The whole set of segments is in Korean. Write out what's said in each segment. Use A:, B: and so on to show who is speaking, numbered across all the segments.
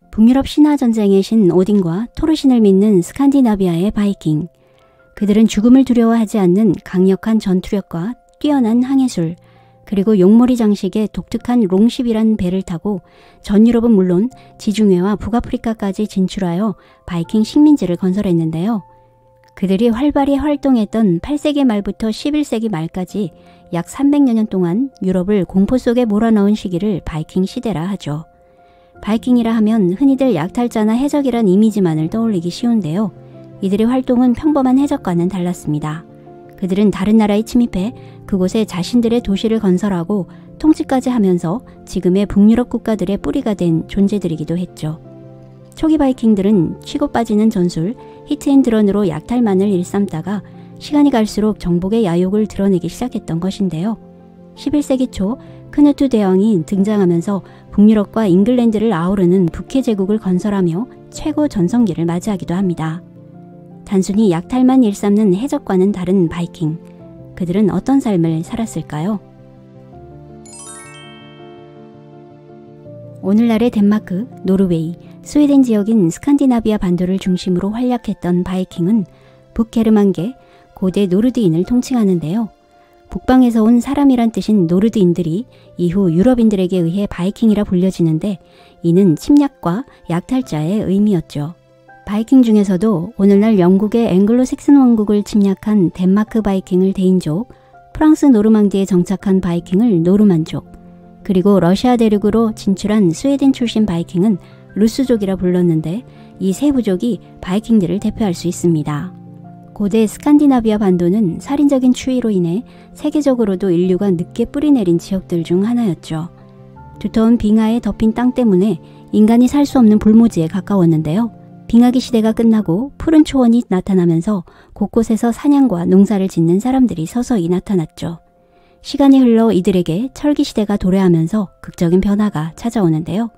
A: 북유럽 신화전쟁의 신 오딘과 토르신을 믿는 스칸디나비아의 바이킹. 그들은 죽음을 두려워하지 않는 강력한 전투력과 뛰어난 항해술, 그리고 용머리 장식의 독특한 롱십이란 배를 타고 전 유럽은 물론 지중해와 북아프리카까지 진출하여 바이킹 식민지를 건설했는데요. 그들이 활발히 활동했던 8세기 말부터 11세기 말까지 약 300여 년 동안 유럽을 공포 속에 몰아넣은 시기를 바이킹 시대라 하죠. 바이킹이라 하면 흔히들 약탈자나 해적이란 이미지만을 떠올리기 쉬운데요. 이들의 활동은 평범한 해적과는 달랐습니다. 그들은 다른 나라에 침입해 그곳에 자신들의 도시를 건설하고 통치까지 하면서 지금의 북유럽 국가들의 뿌리가 된 존재들이기도 했죠. 초기 바이킹들은 치고 빠지는 전술, 히트앤드런으로 약탈만을 일삼다가 시간이 갈수록 정복의 야욕을 드러내기 시작했던 것인데요. 11세기 초 크누트 대왕이 등장하면서 북유럽과 잉글랜드를 아우르는 북해 제국을 건설하며 최고 전성기를 맞이하기도 합니다. 단순히 약탈만 일삼는 해적과는 다른 바이킹. 그들은 어떤 삶을 살았을까요? 오늘날의 덴마크, 노르웨이, 스웨덴 지역인 스칸디나비아 반도를 중심으로 활약했던 바이킹은 북게르만계, 고대 노르드인을 통칭하는데요. 북방에서 온 사람이란 뜻인 노르드인들이 이후 유럽인들에게 의해 바이킹이라 불려지는데 이는 침략과 약탈자의 의미였죠. 바이킹 중에서도 오늘날 영국의 앵글로색슨 왕국을 침략한 덴마크 바이킹을 데인족, 프랑스 노르망디에 정착한 바이킹을 노르만족, 그리고 러시아 대륙으로 진출한 스웨덴 출신 바이킹은 루스족이라 불렀는데 이 세 부족이 바이킹들을 대표할 수 있습니다. 고대 스칸디나비아 반도는 살인적인 추위로 인해 세계적으로도 인류가 늦게 뿌리내린 지역들 중 하나였죠. 두터운 빙하에 덮인 땅 때문에 인간이 살 수 없는 불모지에 가까웠는데요. 빙하기 시대가 끝나고 푸른 초원이 나타나면서 곳곳에서 사냥과 농사를 짓는 사람들이 서서히 나타났죠. 시간이 흘러 이들에게 철기 시대가 도래하면서 극적인 변화가 찾아오는데요.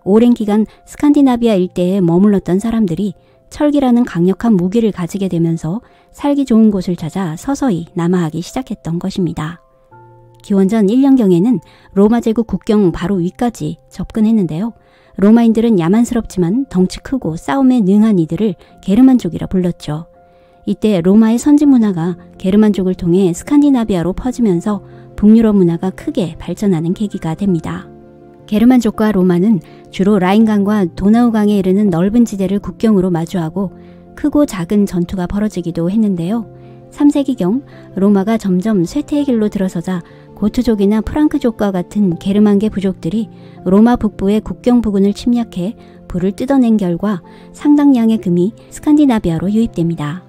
A: 오랜 기간 스칸디나비아 일대에 머물렀던 사람들이 철기라는 강력한 무기를 가지게 되면서 살기 좋은 곳을 찾아 서서히 남하하기 시작했던 것입니다. 기원전 1년경에는 로마 제국 국경 바로 위까지 접근했는데요. 로마인들은 야만스럽지만 덩치 크고 싸움에 능한 이들을 게르만족이라 불렀죠. 이때 로마의 선진 문화가 게르만족을 통해 스칸디나비아로 퍼지면서 북유럽 문화가 크게 발전하는 계기가 됩니다. 게르만족과 로마는 주로 라인강과 도나우강에 이르는 넓은 지대를 국경으로 마주하고 크고 작은 전투가 벌어지기도 했는데요. 3세기경 로마가 점점 쇠퇴의 길로 들어서자 고트족이나 프랑크족과 같은 게르만계 부족들이 로마 북부의 국경 부근을 침략해 불을 뜯어낸 결과 상당량의 금이 스칸디나비아로 유입됩니다.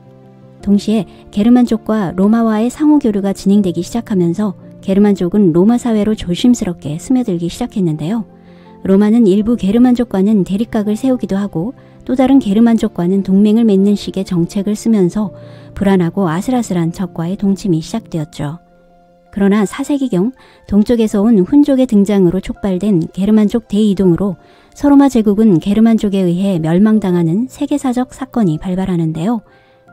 A: 동시에 게르만족과 로마와의 상호교류가 진행되기 시작하면서 게르만족은 로마 사회로 조심스럽게 스며들기 시작했는데요. 로마는 일부 게르만족과는 대립각을 세우기도 하고 또 다른 게르만족과는 동맹을 맺는 식의 정책을 쓰면서 불안하고 아슬아슬한 적과의 동침이 시작되었죠. 그러나 4세기경 동쪽에서 온 훈족의 등장으로 촉발된 게르만족 대이동으로 서로마 제국은 게르만족에 의해 멸망당하는 세계사적 사건이 발발하는데요.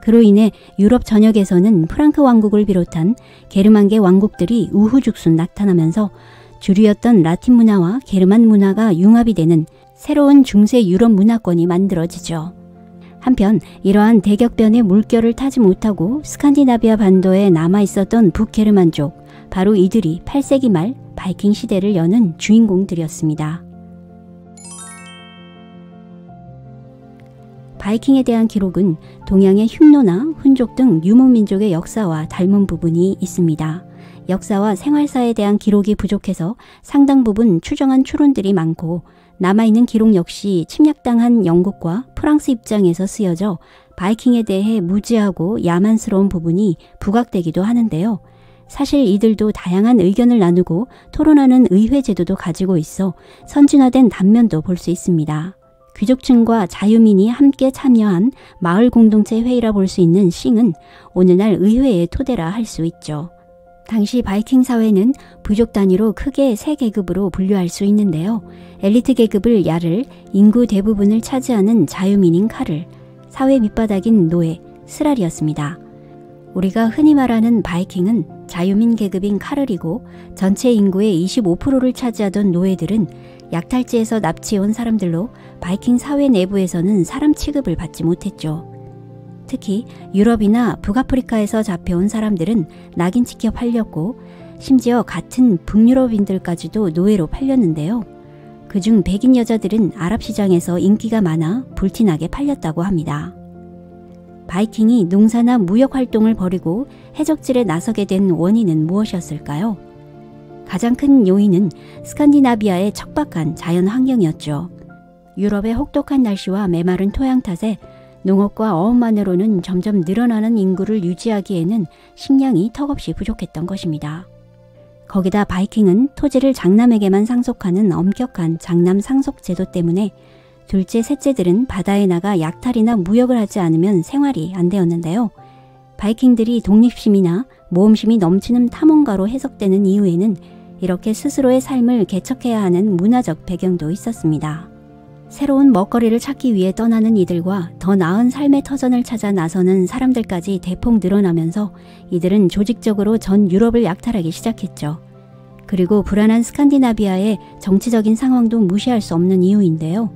A: 그로 인해 유럽 전역에서는 프랑크 왕국을 비롯한 게르만계 왕국들이 우후죽순 나타나면서 주류였던 라틴 문화와 게르만 문화가 융합이 되는 새로운 중세 유럽 문화권이 만들어지죠. 한편 이러한 대격변의 물결을 타지 못하고 스칸디나비아 반도에 남아있었던 북게르만족, 바로 이들이 8세기 말 바이킹 시대를 여는 주인공들이었습니다. 바이킹에 대한 기록은 동양의 흉노나 훈족 등 유목민족의 역사와 닮은 부분이 있습니다. 역사와 생활사에 대한 기록이 부족해서 상당 부분 추정한 추론들이 많고 남아있는 기록 역시 침략당한 영국과 프랑스 입장에서 쓰여져 바이킹에 대해 무지하고 야만스러운 부분이 부각되기도 하는데요. 사실 이들도 다양한 의견을 나누고 토론하는 의회 제도도 가지고 있어 선진화된 단면도 볼 수 있습니다. 귀족층과 자유민이 함께 참여한 마을 공동체 회의라 볼 수 있는 싱은 오늘날 의회의 토대라 할 수 있죠. 당시 바이킹 사회는 부족 단위로 크게 세 계급으로 분류할 수 있는데요. 엘리트 계급을 야를, 인구 대부분을 차지하는 자유민인 카를, 사회 밑바닥인 노예, 스랄이었습니다. 우리가 흔히 말하는 바이킹은 자유민 계급인 카를이고 전체 인구의 25%를 차지하던 노예들은 약탈지에서 납치해온 사람들로 바이킹 사회 내부에서는 사람 취급을 받지 못했죠. 특히 유럽이나 북아프리카에서 잡혀온 사람들은 낙인 찍혀 팔렸고 심지어 같은 북유럽인들까지도 노예로 팔렸는데요. 그중 백인 여자들은 아랍 시장에서 인기가 많아 불티나게 팔렸다고 합니다. 바이킹이 농사나 무역 활동을 벌이고 해적질에 나서게 된 원인은 무엇이었을까요? 가장 큰 요인은 스칸디나비아의 척박한 자연 환경이었죠. 유럽의 혹독한 날씨와 메마른 토양 탓에 농업과 어업만으로는 점점 늘어나는 인구를 유지하기에는 식량이 턱없이 부족했던 것입니다. 거기다 바이킹은 토지를 장남에게만 상속하는 엄격한 장남 상속 제도 때문에 둘째, 셋째들은 바다에 나가 약탈이나 무역을 하지 않으면 생활이 안 되었는데요. 바이킹들이 독립심이나 모험심이 넘치는 탐험가로 해석되는 이유에는 이렇게 스스로의 삶을 개척해야 하는 문화적 배경도 있었습니다. 새로운 먹거리를 찾기 위해 떠나는 이들과 더 나은 삶의 터전을 찾아 나서는 사람들까지 대폭 늘어나면서 이들은 조직적으로 전 유럽을 약탈하기 시작했죠. 그리고 불안한 스칸디나비아의 정치적인 상황도 무시할 수 없는 이유인데요.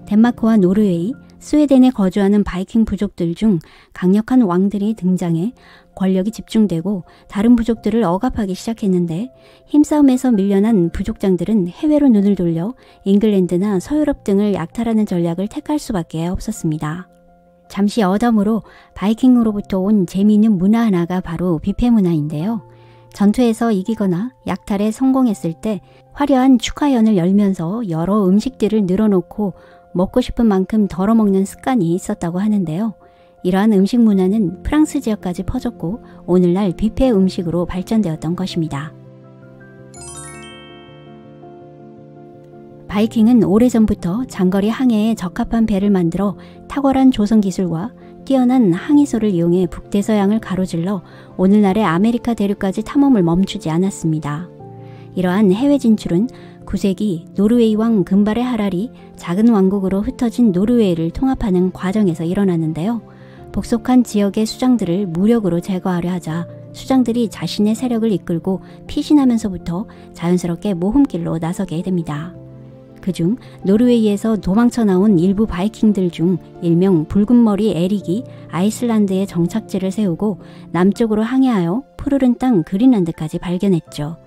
A: 덴마크와 노르웨이, 스웨덴에 거주하는 바이킹 부족들 중 강력한 왕들이 등장해 권력이 집중되고 다른 부족들을 억압하기 시작했는데 힘싸움에서 밀려난 부족장들은 해외로 눈을 돌려 잉글랜드나 서유럽 등을 약탈하는 전략을 택할 수밖에 없었습니다. 잠시 어담으로 바이킹으로부터 온 재미있는 문화 하나가 바로 뷔페 문화인데요. 전투에서 이기거나 약탈에 성공했을 때 화려한 축하연을 열면서 여러 음식들을 늘어놓고 먹고 싶은 만큼 덜어먹는 습관이 있었다고 하는데요. 이러한 음식 문화는 프랑스 지역까지 퍼졌고 오늘날 뷔페 음식으로 발전되었던 것입니다. 바이킹은 오래전부터 장거리 항해에 적합한 배를 만들어 탁월한 조선 기술과 뛰어난 항해소를 이용해 북대서양을 가로질러 오늘날의 아메리카 대륙까지 탐험을 멈추지 않았습니다. 이러한 해외 진출은 9세기 노르웨이 왕 금발의 하랄이 작은 왕국으로 흩어진 노르웨이를 통합하는 과정에서 일어났는데요. 복속한 지역의 수장들을 무력으로 제거하려 하자 수장들이 자신의 세력을 이끌고 피신하면서부터 자연스럽게 모험길로 나서게 됩니다. 그중 노르웨이에서 도망쳐 나온 일부 바이킹들 중 일명 붉은머리 에릭이 아이슬란드에 정착지를 세우고 남쪽으로 항해하여 푸르른 땅 그린란드까지 발견했죠.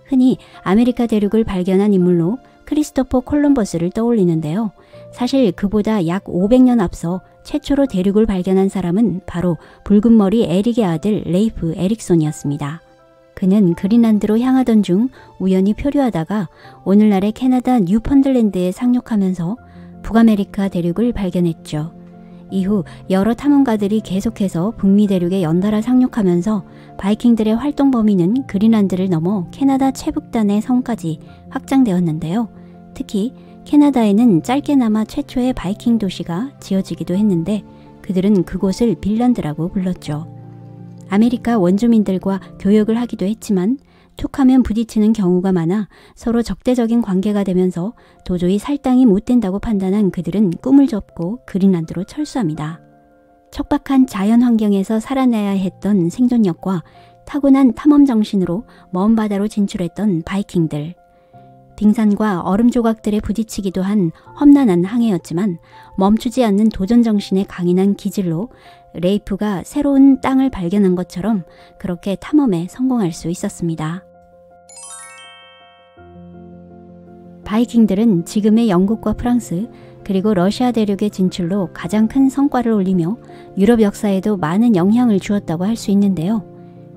A: 흔히 아메리카 대륙을 발견한 인물로 크리스토퍼 콜럼버스를 떠올리는데요. 사실 그보다 약 500년 앞서 최초로 대륙을 발견한 사람은 바로 붉은머리 에릭의 아들 레이프 에릭손이었습니다. 그는 그린란드로 향하던 중 우연히 표류하다가 오늘날의 캐나다 뉴펀들랜드에 상륙하면서 북아메리카 대륙을 발견했죠. 이후 여러 탐험가들이 계속해서 북미 대륙에 연달아 상륙하면서 바이킹들의 활동 범위는 그린란드를 넘어 캐나다 최북단의 섬까지 확장되었는데요. 특히 캐나다에는 짧게나마 최초의 바이킹 도시가 지어지기도 했는데 그들은 그곳을 빌란드라고 불렀죠. 아메리카 원주민들과 교역을 하기도 했지만 툭하면 부딪히는 경우가 많아 서로 적대적인 관계가 되면서 도저히 살당이 못 된다고 판단한 그들은 꿈을 접고 그린란드로 철수합니다. 척박한 자연 환경에서 살아내야 했던 생존력과 타고난 탐험 정신으로 먼 바다로 진출했던 바이킹들. 빙산과 얼음 조각들에 부딪히기도 한 험난한 항해였지만 멈추지 않는 도전 정신의 강인한 기질로 레이프가 새로운 땅을 발견한 것처럼 그렇게 탐험에 성공할 수 있었습니다. 바이킹들은 지금의 영국과 프랑스 그리고 러시아 대륙의 진출로 가장 큰 성과를 올리며 유럽 역사에도 많은 영향을 주었다고 할 수 있는데요.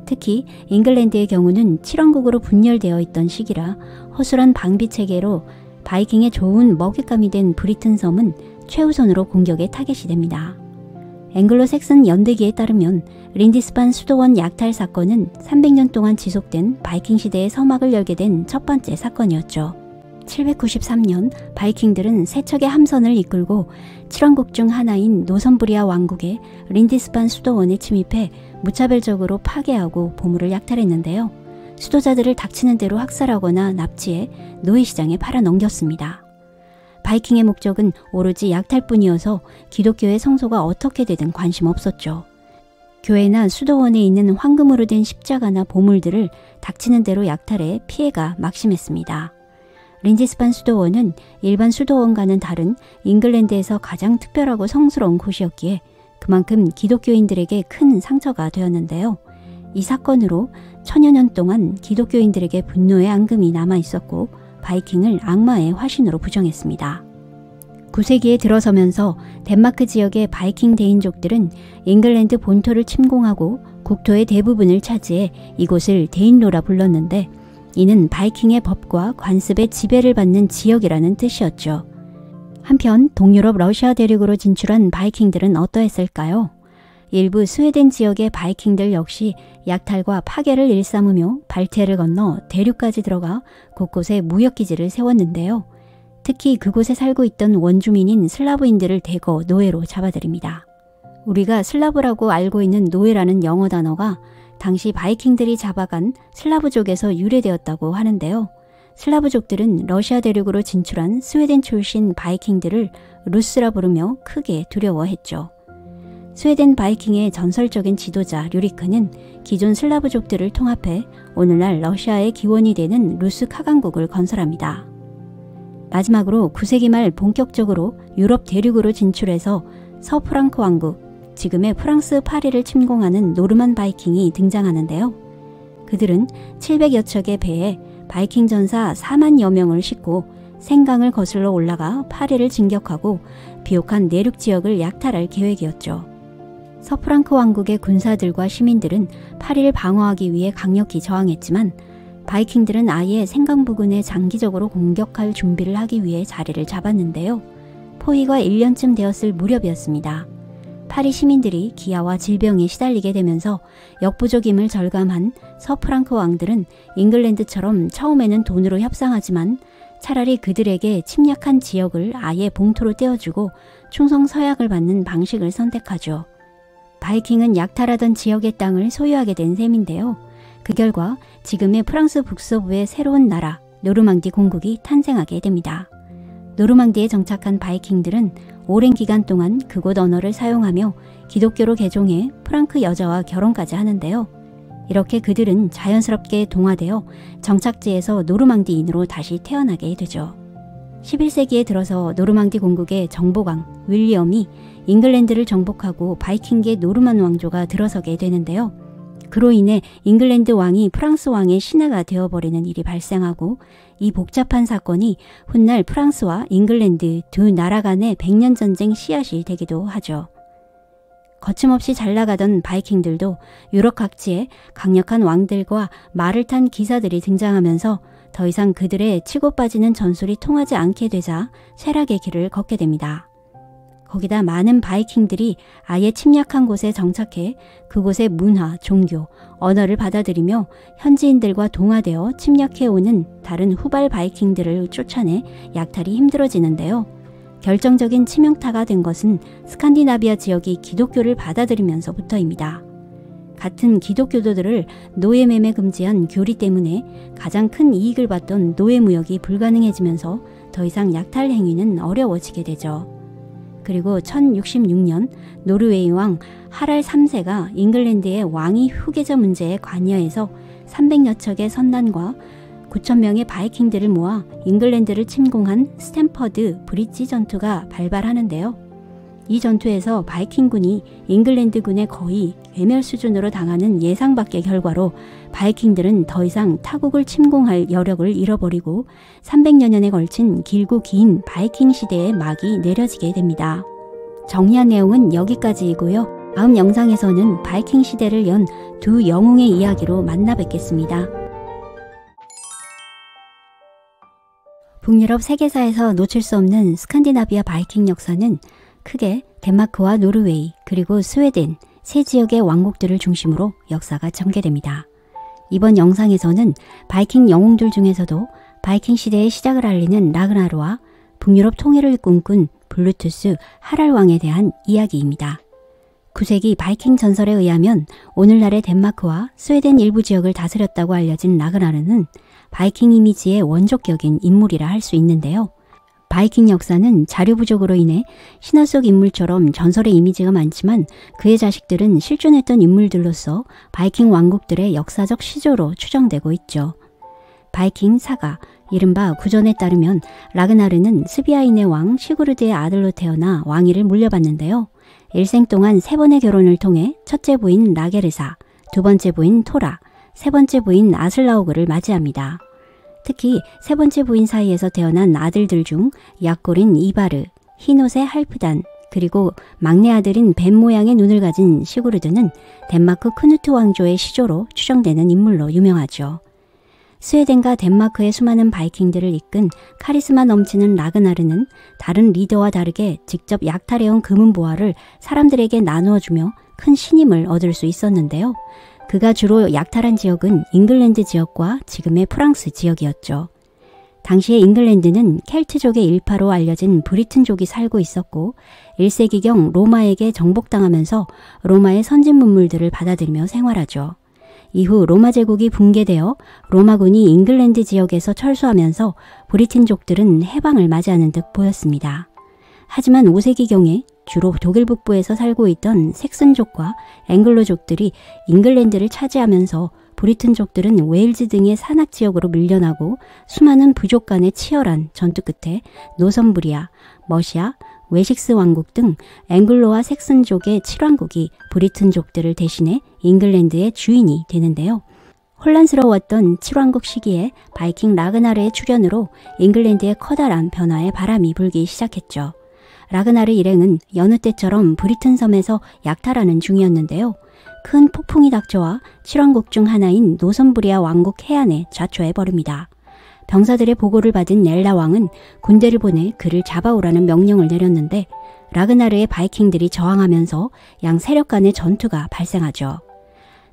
A: 특히 잉글랜드의 경우는 칠왕국으로 분열되어 있던 시기라 허술한 방비체계로 바이킹의 좋은 먹잇감이 된 브리튼 섬은 최우선으로 공격의 타겟이 됩니다. 앵글로색슨 연대기에 따르면 린디스반 수도원 약탈 사건은 300년 동안 지속된 바이킹 시대의 서막을 열게 된 첫 번째 사건이었죠. 793년 바이킹들은 세 척의 함선을 이끌고 칠왕국 중 하나인 노선브리아 왕국의 린디스반 수도원에 침입해 무차별적으로 파괴하고 보물을 약탈했는데요. 수도자들을 닥치는 대로 학살하거나 납치해 노예시장에 팔아넘겼습니다. 바이킹의 목적은 오로지 약탈뿐이어서 기독교의 성소가 어떻게 되든 관심 없었죠. 교회나 수도원에 있는 황금으로 된 십자가나 보물들을 닥치는 대로 약탈해 피해가 막심했습니다. 린지스판 수도원은 일반 수도원과는 다른 잉글랜드에서 가장 특별하고 성스러운 곳이었기에 그만큼 기독교인들에게 큰 상처가 되었는데요. 이 사건으로 천여 년 동안 기독교인들에게 분노의 앙금이 남아 있었고 바이킹을 악마의 화신으로 부정했습니다. 9세기에 들어서면서 덴마크 지역의 바이킹 대인족들은 잉글랜드 본토를 침공하고 국토의 대부분을 차지해 이곳을 데인로라 불렀는데 이는 바이킹의 법과 관습의 지배를 받는 지역이라는 뜻이었죠. 한편 동유럽 러시아 대륙으로 진출한 바이킹들은 어떠했을까요? 일부 스웨덴 지역의 바이킹들 역시 약탈과 파괴를 일삼으며 발트해를 건너 대륙까지 들어가 곳곳에 무역기지를 세웠는데요. 특히 그곳에 살고 있던 원주민인 슬라브인들을 대거 노예로 잡아들입니다. 우리가 슬라브라고 알고 있는 노예라는 영어 단어가 당시 바이킹들이 잡아간 슬라브족에서 유래되었다고 하는데요. 슬라브족들은 러시아 대륙으로 진출한 스웨덴 출신 바이킹들을 루스라 부르며 크게 두려워했죠. 스웨덴 바이킹의 전설적인 지도자 류리크는 기존 슬라브족들을 통합해 오늘날 러시아의 기원이 되는 루스 카강국을 건설합니다. 마지막으로 9세기 말 본격적으로 유럽 대륙으로 진출해서 서프랑크 왕국, 지금의 프랑스 파리를 침공하는 노르만 바이킹이 등장하는데요. 그들은 700여 척의 배에 바이킹 전사 4만여 명을 싣고 생강을 거슬러 올라가 파리를 진격하고 비옥한 내륙 지역을 약탈할 계획이었죠. 서프랑크 왕국의 군사들과 시민들은 파리를 방어하기 위해 강력히 저항했지만 바이킹들은 아예 생강 부근에 장기적으로 공격할 준비를 하기 위해 자리를 잡았는데요. 포위가 1년쯤 되었을 무렵이었습니다. 파리 시민들이 기아와 질병에 시달리게 되면서 역부족임을 절감한 서프랑크 왕들은 잉글랜드처럼 처음에는 돈으로 협상하지만 차라리 그들에게 침략한 지역을 아예 봉토로 떼어주고 충성 서약을 받는 방식을 선택하죠. 바이킹은 약탈하던 지역의 땅을 소유하게 된 셈인데요. 그 결과 지금의 프랑스 북서부의 새로운 나라 노르망디 공국이 탄생하게 됩니다. 노르망디에 정착한 바이킹들은 오랜 기간 동안 그곳 언어를 사용하며 기독교로 개종해 프랑크 여자와 결혼까지 하는데요. 이렇게 그들은 자연스럽게 동화되어 정착지에서 노르망디인으로 다시 태어나게 되죠. 11세기에 들어서 노르망디 공국의 정보광 윌리엄이 잉글랜드를 정복하고 바이킹계 노르만 왕조가 들어서게 되는데요. 그로 인해 잉글랜드 왕이 프랑스 왕의 신하가 되어버리는 일이 발생하고 이 복잡한 사건이 훗날 프랑스와 잉글랜드 두 나라 간의 100년 전쟁 씨앗이 되기도 하죠. 거침없이 잘나가던 바이킹들도 유럽 각지에 강력한 왕들과 말을 탄 기사들이 등장하면서 더 이상 그들의 치고 빠지는 전술이 통하지 않게 되자 쇠락의 길을 걷게 됩니다. 거기다 많은 바이킹들이 아예 침략한 곳에 정착해 그곳의 문화, 종교, 언어를 받아들이며 현지인들과 동화되어 침략해오는 다른 후발 바이킹들을 쫓아내 약탈이 힘들어지는데요. 결정적인 치명타가 된 것은 스칸디나비아 지역이 기독교를 받아들이면서부터입니다. 같은 기독교도들을 노예매매 금지한 교리 때문에 가장 큰 이익을 봤던 노예무역이 불가능해지면서 더 이상 약탈 행위는 어려워지게 되죠. 그리고 1066년 노르웨이 왕 하랄 3세가 잉글랜드의 왕위 후계자 문제에 관여해서 300여 척의 선단과 9,000명의 바이킹들을 모아 잉글랜드를 침공한 스탬퍼드 브릿지 전투가 발발하는데요. 이 전투에서 바이킹군이 잉글랜드군에 거의 괴멸 수준으로 당하는 예상 밖의 결과로 바이킹들은 더 이상 타국을 침공할 여력을 잃어버리고 300여 년에 걸친 길고 긴 바이킹 시대의 막이 내려지게 됩니다. 정리한 내용은 여기까지이고요. 다음 영상에서는 바이킹 시대를 연 두 영웅의 이야기로 만나 뵙겠습니다. 북유럽 세계사에서 놓칠 수 없는 스칸디나비아 바이킹 역사는 크게 덴마크와 노르웨이 그리고 스웨덴 세 지역의 왕국들을 중심으로 역사가 전개됩니다. 이번 영상에서는 바이킹 영웅들 중에서도 바이킹 시대의 시작을 알리는 라그나르와 북유럽 통일을 꿈꾼 블루투스 하랄 왕에 대한 이야기입니다. 9세기 바이킹 전설에 의하면 오늘날의 덴마크와 스웨덴 일부 지역을 다스렸다고 알려진 라그나르는 바이킹 이미지의 원조격인 인물이라 할 수 있는데요. 바이킹 역사는 자료 부족으로 인해 신화 속 인물처럼 전설의 이미지가 많지만 그의 자식들은 실존했던 인물들로서 바이킹 왕국들의 역사적 시조로 추정되고 있죠. 바이킹 사가, 이른바 구전에 따르면 라그나르는 스비아인의 왕 시구르드의 아들로 태어나 왕위를 물려받는데요. 일생 동안 3번의 결혼을 통해 첫째 부인 라게르사, 두 번째 부인 토라, 세 번째 부인 아슬라오그를 맞이합니다. 특히 세 번째 부인 사이에서 태어난 아들들 중 약골인 이바르, 흰옷의 할프단, 그리고 막내 아들인 뱀 모양의 눈을 가진 시구르드는 덴마크 크누트 왕조의 시조로 추정되는 인물로 유명하죠. 스웨덴과 덴마크의 수많은 바이킹들을 이끈 카리스마 넘치는 라그나르는 다른 리더와 다르게 직접 약탈해온 금은보화를 사람들에게 나누어주며 큰 신임을 얻을 수 있었는데요. 그가 주로 약탈한 지역은 잉글랜드 지역과 지금의 프랑스 지역이었죠. 당시의 잉글랜드는 켈트족의 일파로 알려진 브리튼족이 살고 있었고 1세기경 로마에게 정복당하면서 로마의 선진 문물들을 받아들이며 생활하죠. 이후 로마 제국이 붕괴되어 로마군이 잉글랜드 지역에서 철수하면서 브리튼족들은 해방을 맞이하는 듯 보였습니다. 하지만 5세기경에 주로 독일 북부에서 살고 있던 색슨족과 앵글로족들이 잉글랜드를 차지하면서 브리튼족들은 웨일즈 등의 산악지역으로 밀려나고 수많은 부족 간의 치열한 전투 끝에 노선부리아, 머시아, 웨식스 왕국 등 앵글로와 색슨족의 7왕국이 브리튼족들을 대신해 잉글랜드의 주인이 되는데요. 혼란스러웠던 7왕국 시기에 바이킹 라그나르의 출현으로 잉글랜드의 커다란 변화의 바람이 불기 시작했죠. 라그나르 일행은 여느 때처럼 브리튼 섬에서 약탈하는 중이었는데요. 큰 폭풍이 닥쳐와 7왕국 중 하나인 노선부리아 왕국 해안에 자초해버립니다. 병사들의 보고를 받은 엘라 왕은 군대를 보내 그를 잡아오라는 명령을 내렸는데 라그나르의 바이킹들이 저항하면서 양 세력 간의 전투가 발생하죠.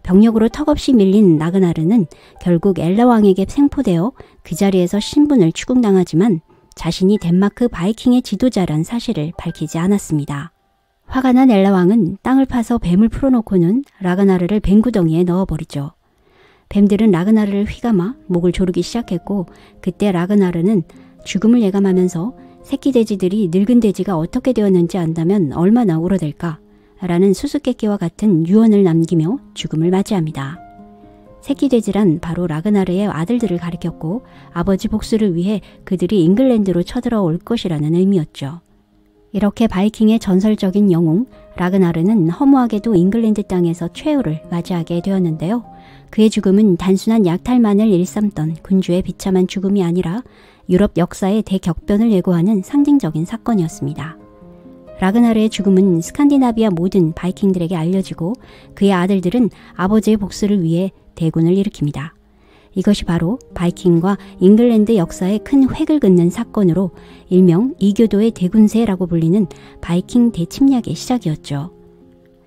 A: 병력으로 턱없이 밀린 라그나르는 결국 엘라 왕에게 생포되어 그 자리에서 신분을 추궁당하지만 자신이 덴마크 바이킹의 지도자란 사실을 밝히지 않았습니다. 화가 난 엘라 왕은 땅을 파서 뱀을 풀어놓고는 라그나르를 뱀구덩이에 넣어버리죠. 뱀들은 라그나르를 휘감아 목을 조르기 시작했고 그때 라그나르는 죽음을 예감하면서 새끼 돼지들이 늙은 돼지가 어떻게 되었는지 안다면 얼마나 울어댈까 라는 수수께끼와 같은 유언을 남기며 죽음을 맞이합니다. 새끼 돼지란 바로 라그나르의 아들들을 가리켰고 아버지 복수를 위해 그들이 잉글랜드로 쳐들어올 것이라는 의미였죠. 이렇게 바이킹의 전설적인 영웅 라그나르는 허무하게도 잉글랜드 땅에서 최후를 맞이하게 되었는데요. 그의 죽음은 단순한 약탈만을 일삼던 군주의 비참한 죽음이 아니라 유럽 역사의 대격변을 예고하는 상징적인 사건이었습니다. 라그나르의 죽음은 스칸디나비아 모든 바이킹들에게 알려지고 그의 아들들은 아버지의 복수를 위해 대군을 일으킵니다. 이것이 바로 바이킹과 잉글랜드 역사에 큰 획을 긋는 사건으로 일명 이교도의 대군세라고 불리는 바이킹 대침략의 시작이었죠.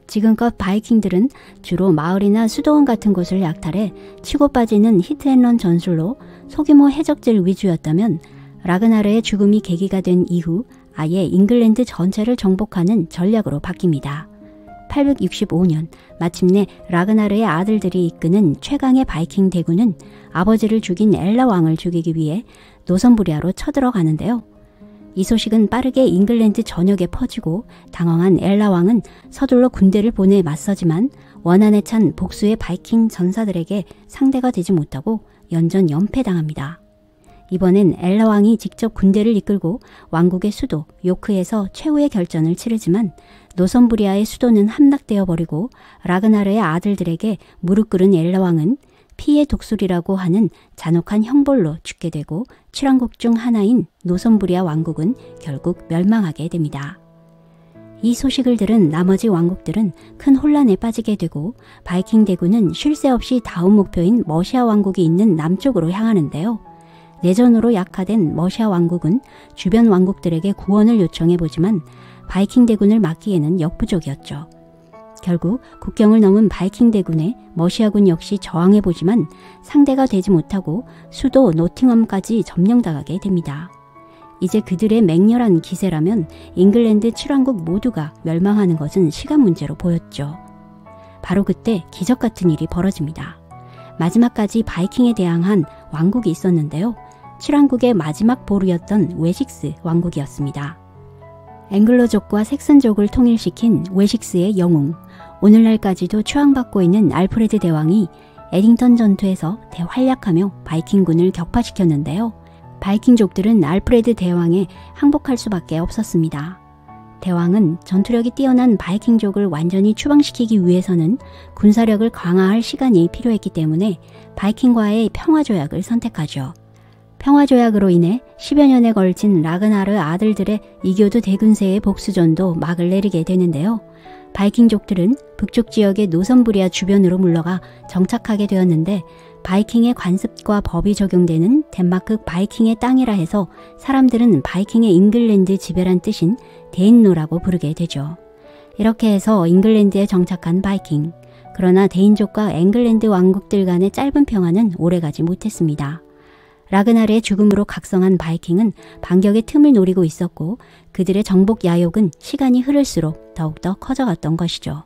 A: 지금껏 바이킹들은 주로 마을이나 수도원 같은 곳을 약탈해 치고 빠지는 히트앤런 전술로 소규모 해적질 위주였다면 라그나르의 죽음이 계기가 된 이후 아예 잉글랜드 전체를 정복하는 전략으로 바뀝니다. 865년 마침내 라그나르의 아들들이 이끄는 최강의 바이킹 대군은 아버지를 죽인 엘라 왕을 죽이기 위해 노선부리아로 쳐들어가는데요. 이 소식은 빠르게 잉글랜드 전역에 퍼지고 당황한 엘라 왕은 서둘러 군대를 보내 맞서지만 원한에 찬 복수의 바이킹 전사들에게 상대가 되지 못하고 연전 연패당합니다. 이번엔 엘라 왕이 직접 군대를 이끌고 왕국의 수도 요크에서 최후의 결전을 치르지만 노선부리아의 수도는 함락되어 버리고 라그나르의 아들들에게 무릎 꿇은 엘라 왕은 피의 독수리라고 하는 잔혹한 형벌로 죽게 되고 7왕국 중 하나인 노선부리아 왕국은 결국 멸망하게 됩니다. 이 소식을 들은 나머지 왕국들은 큰 혼란에 빠지게 되고 바이킹 대군은 쉴 새 없이 다음 목표인 머시아 왕국이 있는 남쪽으로 향하는데요. 내전으로 약화된 머시아 왕국은 주변 왕국들에게 구원을 요청해보지만 바이킹 대군을 막기에는 역부족이었죠. 결국 국경을 넘은 바이킹 대군에 머시아군 역시 저항해보지만 상대가 되지 못하고 수도 노팅엄까지 점령당하게 됩니다. 이제 그들의 맹렬한 기세라면 잉글랜드 7왕국 모두가 멸망하는 것은 시간 문제로 보였죠. 바로 그때 기적 같은 일이 벌어집니다. 마지막까지 바이킹에 대항한 왕국이 있었는데요. 7왕국의 마지막 보루였던 웨식스 왕국이었습니다. 앵글로족과 색슨족을 통일시킨 웨식스의 영웅, 오늘날까지도 추앙받고 있는 알프레드 대왕이 에딩턴 전투에서 대활약하며 바이킹군을 격파시켰는데요. 바이킹족들은 알프레드 대왕에 항복할 수밖에 없었습니다. 대왕은 전투력이 뛰어난 바이킹족을 완전히 추방시키기 위해서는 군사력을 강화할 시간이 필요했기 때문에 바이킹과의 평화조약을 선택하죠. 평화조약으로 인해 10여 년에 걸친 라그나르 아들들의 이교도 대군세의 복수전도 막을 내리게 되는데요. 바이킹족들은 북쪽 지역의 노선부리아 주변으로 물러가 정착하게 되었는데 바이킹의 관습과 법이 적용되는 덴마크 바이킹의 땅이라 해서 사람들은 바이킹의 잉글랜드 지배란 뜻인 데인노라고 부르게 되죠. 이렇게 해서 잉글랜드에 정착한 바이킹. 그러나 데인족과 앵글랜드 왕국들 간의 짧은 평화는 오래가지 못했습니다. 라그나르의 죽음으로 각성한 바이킹은 반격의 틈을 노리고 있었고 그들의 정복 야욕은 시간이 흐를수록 더욱더 커져갔던 것이죠.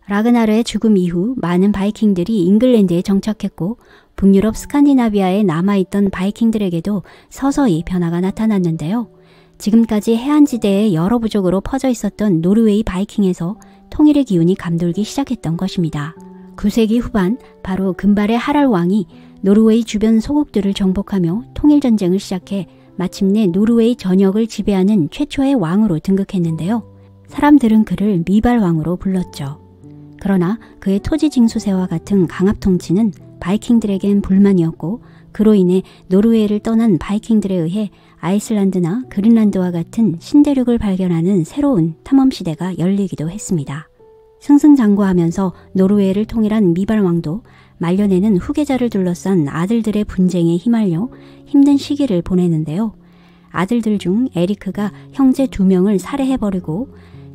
A: 라그나르의 죽음 이후 많은 바이킹들이 잉글랜드에 정착했고 북유럽 스칸디나비아에 남아있던 바이킹들에게도 서서히 변화가 나타났는데요. 지금까지 해안지대에 여러 부족으로 퍼져 있었던 노르웨이 바이킹에서 통일의 기운이 감돌기 시작했던 것입니다. 9세기 후반 바로 금발의 하랄 왕이 노르웨이 주변 소국들을 정복하며 통일전쟁을 시작해 마침내 노르웨이 전역을 지배하는 최초의 왕으로 등극했는데요. 사람들은 그를 미발 왕으로 불렀죠. 그러나 그의 토지 징수세와 같은 강압 통치는 바이킹들에겐 불만이었고 그로 인해 노르웨이를 떠난 바이킹들에 의해 아이슬란드나 그린란드와 같은 신대륙을 발견하는 새로운 탐험시대가 열리기도 했습니다. 승승장구하면서 노르웨이를 통일한 미발왕도 말년에는 후계자를 둘러싼 아들들의 분쟁에 휘말려 힘든 시기를 보내는데요. 아들들 중 에리크가 형제 2명을 살해해버리고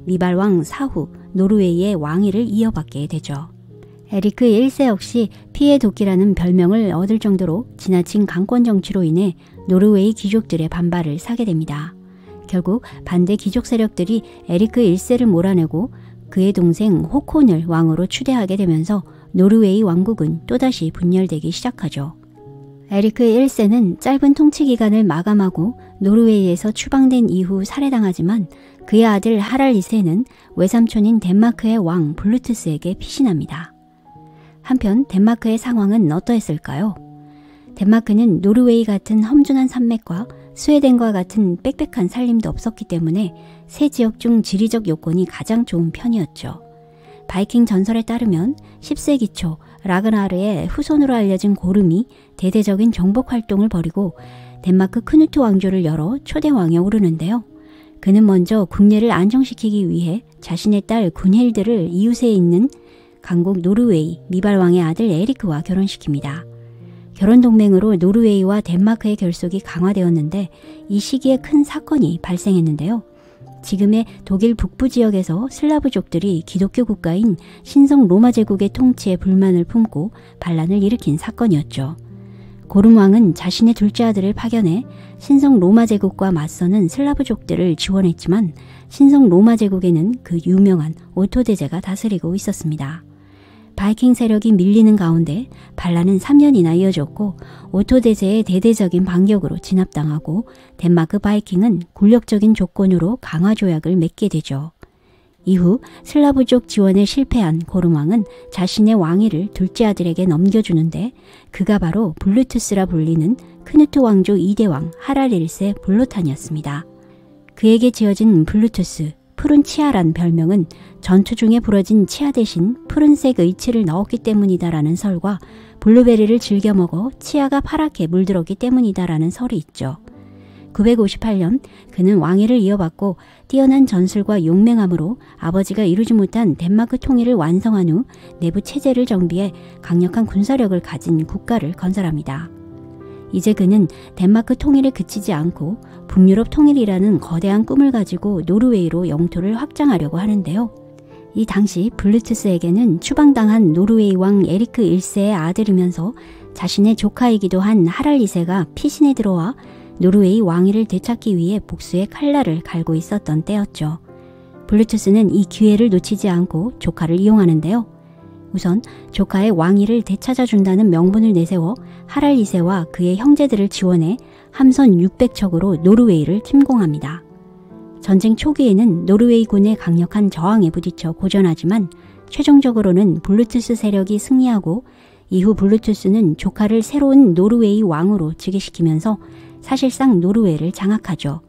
A: 미발왕 사후 노르웨이의 왕위를 이어받게 되죠. 에리크 1세 역시 피해 도끼라는 별명을 얻을 정도로 지나친 강권 정치로 인해 노르웨이 귀족들의 반발을 사게 됩니다. 결국 반대 귀족 세력들이 에리크 1세를 몰아내고 그의 동생 호콘을 왕으로 추대하게 되면서 노르웨이 왕국은 또다시 분열되기 시작하죠. 에리크 1세는 짧은 통치 기간을 마감하고 노르웨이에서 추방된 이후 살해당하지만 그의 아들 하랄 2세는 외삼촌인 덴마크의 왕 블루투스에게 피신합니다. 한편 덴마크의 상황은 어떠했을까요? 덴마크는 노르웨이 같은 험준한 산맥과 스웨덴과 같은 빽빽한 산림도 없었기 때문에 세 지역 중 지리적 요건이 가장 좋은 편이었죠. 바이킹 전설에 따르면 10세기 초 라그나르의 후손으로 알려진 고름이 대대적인 정복 활동을 벌이고 덴마크 크누트 왕조를 열어 초대왕에 오르는데요. 그는 먼저 국내를 안정시키기 위해 자신의 딸 군힐드를 이웃에 있는 강국 노르웨이 미발왕의 아들 에리크와 결혼시킵니다. 결혼 동맹으로 노르웨이와 덴마크의 결속이 강화되었는데 이 시기에 큰 사건이 발생했는데요. 지금의 독일 북부 지역에서 슬라브족들이 기독교 국가인 신성 로마 제국의 통치에 불만을 품고 반란을 일으킨 사건이었죠. 고름 왕은 자신의 둘째 아들을 파견해 신성 로마 제국과 맞서는 슬라브족들을 지원했지만 신성 로마 제국에는 그 유명한 오토 대제가 다스리고 있었습니다. 바이킹 세력이 밀리는 가운데 반란은 3년이나 이어졌고 오토 대제의 대대적인 반격으로 진압당하고 덴마크 바이킹은 굴력적인 조건으로 강화 조약을 맺게 되죠. 이후 슬라브족 지원에 실패한 고름왕은 자신의 왕위를 둘째 아들에게 넘겨주는데 그가 바로 블루투스라 불리는 크누트 왕조 2대왕 하랄 1세 블로탄이었습니다. 그에게 지어진 블루투스, 푸른 치아란 별명은 전투 중에 부러진 치아 대신 푸른색 의치를 넣었기 때문이다라는 설과 블루베리를 즐겨 먹어 치아가 파랗게 물들었기 때문이다라는 설이 있죠. 958년 그는 왕위를 이어받고 뛰어난 전술과 용맹함으로 아버지가 이루지 못한 덴마크 통일을 완성한 후 내부 체제를 정비해 강력한 군사력을 가진 국가를 건설합니다. 이제 그는 덴마크 통일에 그치지 않고 북유럽 통일이라는 거대한 꿈을 가지고 노르웨이로 영토를 확장하려고 하는데요. 이 당시 블루투스에게는 추방당한 노르웨이 왕 에리크 1세의 아들이면서 자신의 조카이기도 한 하랄 2세가 피신에 들어와 노르웨이 왕위를 되찾기 위해 복수의 칼날을 갈고 있었던 때였죠. 블루투스는 이 기회를 놓치지 않고 조카를 이용하는데요. 우선 조카의 왕위를 되찾아준다는 명분을 내세워 하랄 2세와 그의 형제들을 지원해 함선 600척으로 노르웨이를 침공합니다. 전쟁 초기에는 노르웨이군의 강력한 저항에 부딪혀 고전하지만 최종적으로는 블루투스 세력이 승리하고 이후 블루투스는 조카를 새로운 노르웨이 왕으로 즉위시키면서 사실상 노르웨이를 장악하죠.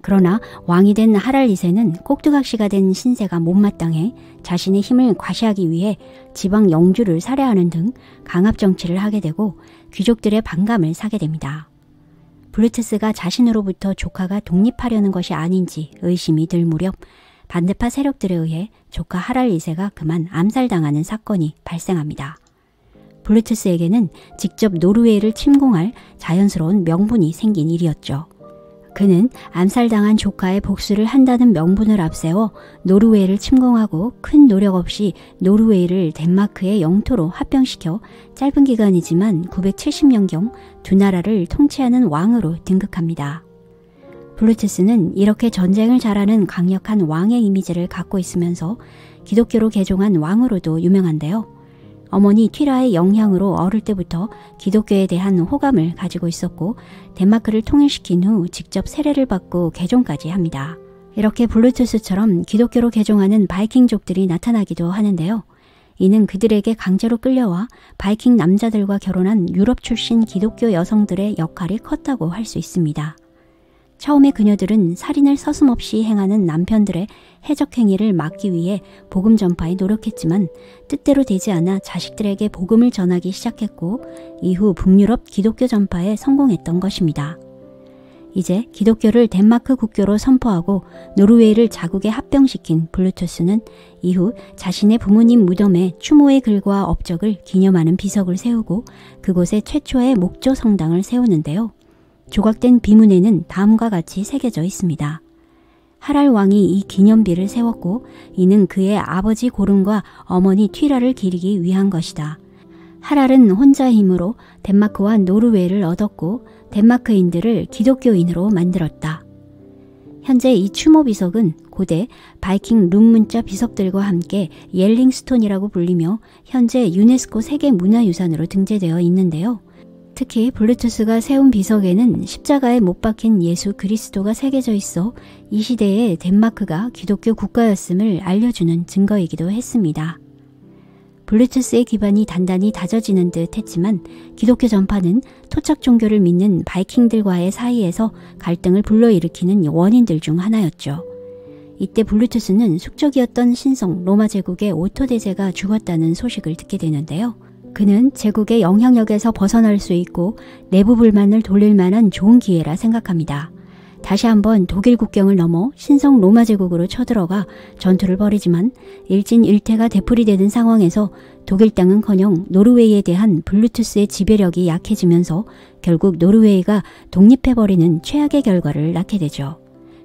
A: 그러나 왕이 된 하랄 2세는 꼭두각시가 된 신세가 못마땅해 자신의 힘을 과시하기 위해 지방 영주를 살해하는 등 강압 정치를 하게 되고 귀족들의 반감을 사게 됩니다. 블루투스가 자신으로부터 조카가 독립하려는 것이 아닌지 의심이 들 무렵 반대파 세력들에 의해 조카 하랄 2세가 그만 암살당하는 사건이 발생합니다. 블루투스에게는 직접 노르웨이를 침공할 자연스러운 명분이 생긴 일이었죠. 그는 암살당한 조카의 복수를 한다는 명분을 앞세워 노르웨이를 침공하고 큰 노력 없이 노르웨이를 덴마크의 영토로 합병시켜 짧은 기간이지만 970년경 두 나라를 통치하는 왕으로 등극합니다. 블루투스는 이렇게 전쟁을 잘하는 강력한 왕의 이미지를 갖고 있으면서 기독교로 개종한 왕으로도 유명한데요. 어머니 튀라의 영향으로 어릴 때부터 기독교에 대한 호감을 가지고 있었고 덴마크를 통일시킨 후 직접 세례를 받고 개종까지 합니다. 이렇게 블루투스처럼 기독교로 개종하는 바이킹족들이 나타나기도 하는데요. 이는 그들에게 강제로 끌려와 바이킹 남자들과 결혼한 유럽 출신 기독교 여성들의 역할이 컸다고 할 수 있습니다. 처음에 그녀들은 살인을 서슴없이 행하는 남편들의 해적 행위를 막기 위해 복음 전파에 노력했지만 뜻대로 되지 않아 자식들에게 복음을 전하기 시작했고 이후 북유럽 기독교 전파에 성공했던 것입니다. 이제 기독교를 덴마크 국교로 선포하고 노르웨이를 자국에 합병시킨 블루투스는 이후 자신의 부모님 무덤에 추모의 글과 업적을 기념하는 비석을 세우고 그곳에 최초의 목조 성당을 세우는데요. 조각된 비문에는 다음과 같이 새겨져 있습니다. 하랄 왕이 이 기념비를 세웠고 이는 그의 아버지 고름과 어머니 튀라를 기리기 위한 것이다. 하랄은 혼자 힘으로 덴마크와 노르웨이를 얻었고 덴마크인들을 기독교인으로 만들었다. 현재 이 추모 비석은 고대 바이킹 룬 문자 비석들과 함께 옐링스톤이라고 불리며 현재 유네스코 세계문화유산으로 등재되어 있는데요. 특히 블루투스가 세운 비석에는 십자가에 못 박힌 예수 그리스도가 새겨져 있어 이 시대에 덴마크가 기독교 국가였음을 알려주는 증거이기도 했습니다. 블루투스의 기반이 단단히 다져지는 듯 했지만 기독교 전파는 토착 종교를 믿는 바이킹들과의 사이에서 갈등을 불러일으키는 원인들 중 하나였죠. 이때 블루투스는 숙적이었던 신성 로마 제국의 오토 대제가 죽었다는 소식을 듣게 되는데요. 그는 제국의 영향력에서 벗어날 수 있고 내부 불만을 돌릴 만한 좋은 기회라 생각합니다. 다시 한번 독일 국경을 넘어 신성 로마 제국으로 쳐들어가 전투를 벌이지만 일진일퇴가 되풀이되는 상황에서 독일 땅은커녕 노르웨이에 대한 블루투스의 지배력이 약해지면서 결국 노르웨이가 독립해버리는 최악의 결과를 낳게 되죠.